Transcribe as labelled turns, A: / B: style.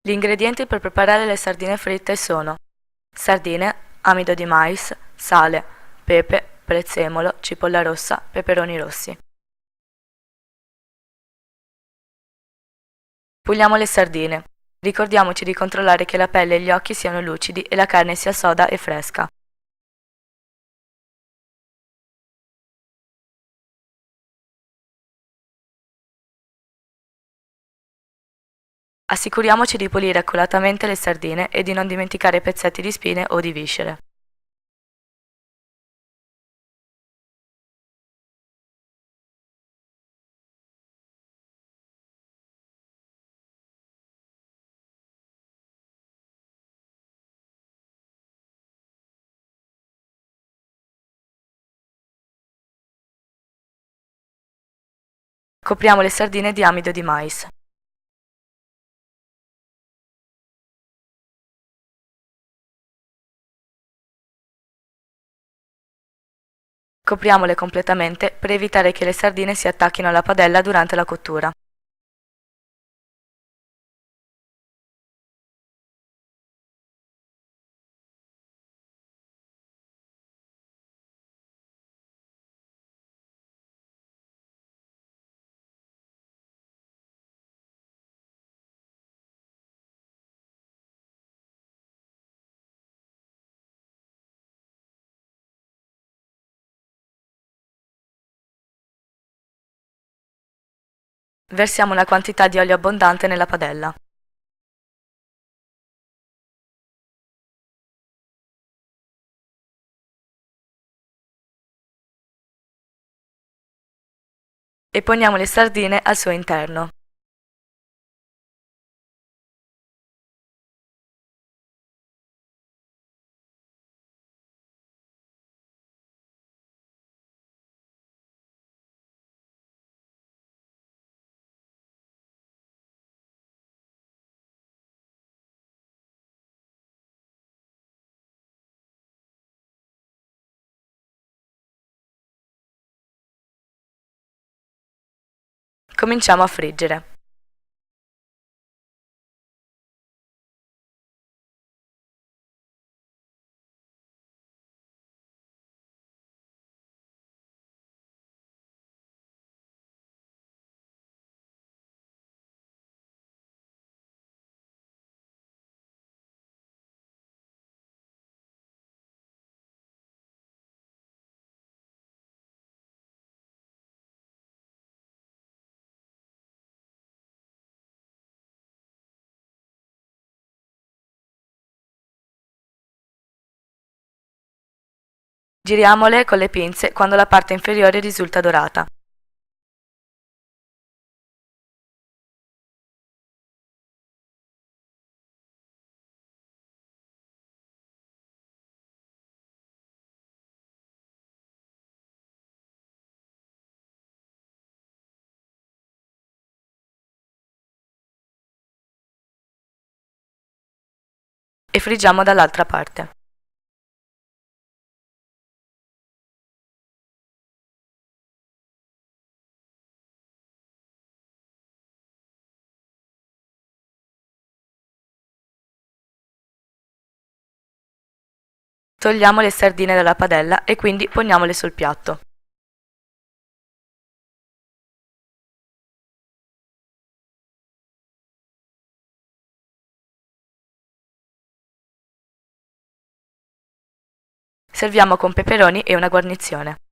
A: Gli ingredienti per preparare le sardine fritte sono sardine, amido di mais, sale, pepe, prezzemolo, cipolla rossa, peperoni rossi. Puliamo le sardine. Ricordiamoci di controllare che la pelle e gli occhi siano lucidi e la carne sia soda e fresca. Assicuriamoci di pulire accuratamente le sardine e di non dimenticare pezzetti di spine o di viscere. Copriamo le sardine di amido di mais. Copriamole completamente per evitare che le sardine si attacchino alla padella durante la cottura. Versiamo una quantità di olio abbondante nella padella. E poniamo le sardine al suo interno. Cominciamo a friggere. Giriamole con le pinze quando la parte inferiore risulta dorata. E friggiamo dall'altra parte. Togliamo le sardine dalla padella e quindi poniamole sul piatto. Serviamo con peperoni e una guarnizione.